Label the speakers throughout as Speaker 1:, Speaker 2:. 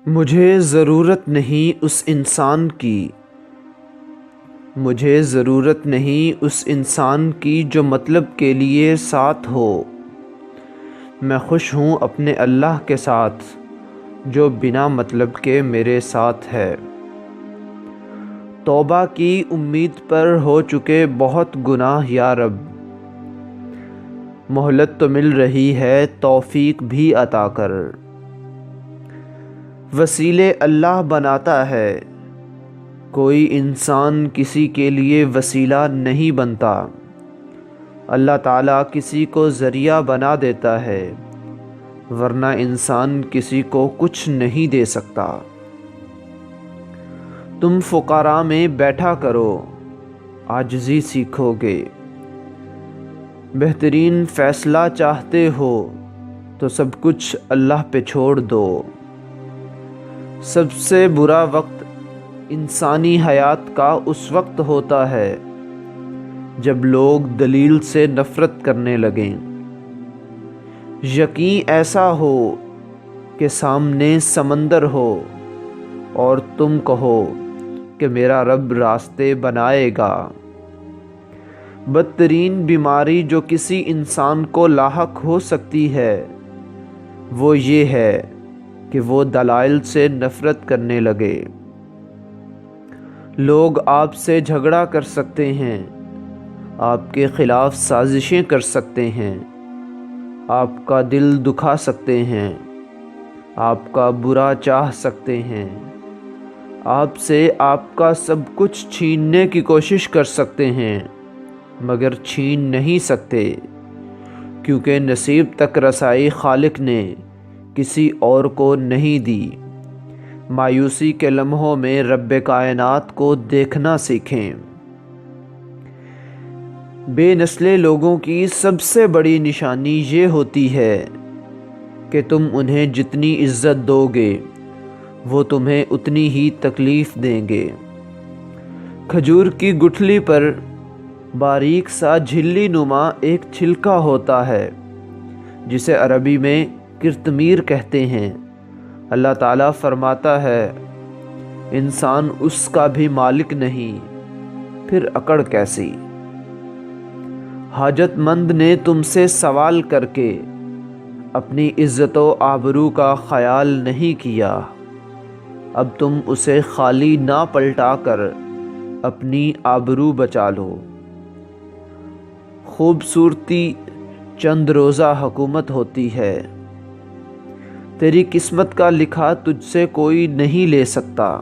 Speaker 1: مجھے ضرورت نہیں اس انسان کی، مجھے ضرورت نہیں اس انسان کی جو مطلب کے لیے ساتھ ہو۔ میں خوش ہوں اپنے اللہ کے ساتھ جو بنا مطلب کے میرے ساتھ ہے۔ توبہ کی امید پر ہو چکے بہت گناہ یا رب، مہلت تو مل رہی ہے توفیق بھی عطا کر۔ وسیلے اللہ بناتا ہے، کوئی انسان کسی کے لیے وسیلہ نہیں بنتا۔ اللہ تعالیٰ کسی کو ذریعہ بنا دیتا ہے، ورنہ انسان کسی کو کچھ نہیں دے سکتا۔ تم فقراء میں بیٹھا کرو، عاجزی سیکھو گے۔ بہترین فیصلہ چاہتے ہو تو سب کچھ اللہ پہ چھوڑ دو۔ سب سے برا وقت انسانی حیات کا اس وقت ہوتا ہے جب لوگ دلیل سے نفرت کرنے لگیں۔ یقین ایسا ہو کہ سامنے سمندر ہو اور تم کہو کہ میرا رب راستے بنائے گا۔ بدترین بیماری جو کسی انسان کو لاحق ہو سکتی ہے وہ یہ ہے کہ وہ دلائل سے نفرت کرنے لگے۔ لوگ آپ سے جھگڑا کر سکتے ہیں، آپ کے خلاف سازشیں کر سکتے ہیں، آپ کا دل دکھا سکتے ہیں، آپ کا برا چاہ سکتے ہیں، آپ سے آپ کا سب کچھ چھیننے کی کوشش کر سکتے ہیں، مگر چھین نہیں سکتے، کیونکہ نصیب تک رسائی خالق نے کسی اور کو نہیں دی۔ مایوسی کے لمحوں میں رب کائنات کو دیکھنا سیکھیں۔ بے نسلے لوگوں کی سب سے بڑی نشانی یہ ہوتی ہے کہ تم انہیں جتنی عزت دو گے وہ تمہیں اتنی ہی تکلیف دیں گے۔ کھجور کی گٹھلی پر باریک سا جھلی نما ایک چھلکا ہوتا ہے جسے عربی میں کرتمیر کہتے ہیں۔ اللہ تعالیٰ فرماتا ہے انسان اس کا بھی مالک نہیں، پھر اکڑ کیسی؟ حاجت مند نے تم سے سوال کر کے اپنی عزت و آبرو کا خیال نہیں کیا، اب تم اسے خالی نہ پلٹا کر اپنی آبرو بچا لو۔ خوبصورتی چند روزہ حکومت ہوتی ہے، تیری قسمت کا لکھا تجھ سے کوئی نہیں لے سکتا،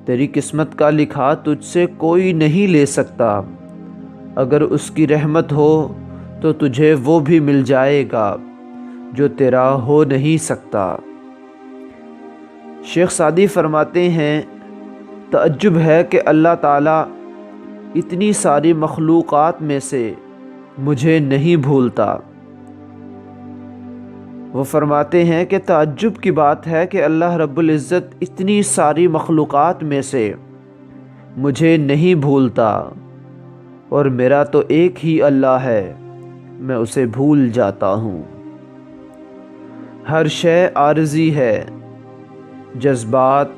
Speaker 1: تیری قسمت کا لکھا تجھ سے کوئی نہیں لے سکتا۔ اگر اس کی رحمت ہو تو تجھے وہ بھی مل جائے گا جو تیرا ہو نہیں سکتا۔ شیخ سعدی فرماتے ہیں تعجب ہے کہ اللہ تعالیٰ اتنی ساری مخلوقات میں سے مجھے نہیں بھولتا۔ وہ فرماتے ہیں کہ تعجب کی بات ہے کہ اللہ رب العزت اتنی ساری مخلوقات میں سے مجھے نہیں بھولتا، اور میرا تو ایک ہی اللہ ہے، میں اسے بھول جاتا ہوں۔ ہر شے عارضی ہے، جذبات،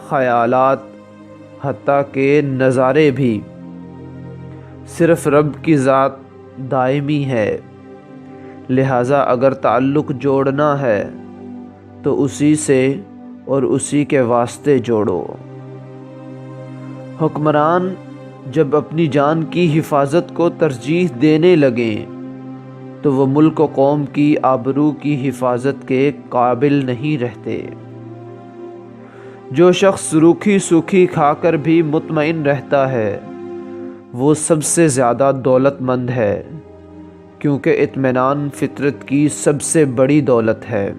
Speaker 1: خیالات، حتیٰ کہ نظارے بھی، صرف رب کی ذات دائمی ہے۔ لہٰذا اگر تعلق جوڑنا ہے تو اسی سے اور اسی کے واسطے جوڑو۔ حکمران جب اپنی جان کی حفاظت کو ترجیح دینے لگیں تو وہ ملک و قوم کی آبرو کی حفاظت کے قابل نہیں رہتے۔ جو شخص روکھی سوکھی کھا کر بھی مطمئن رہتا ہے وہ سب سے زیادہ دولت مند ہے، کیونکہ اطمینان فطرت کی سب سے بڑی دولت ہے۔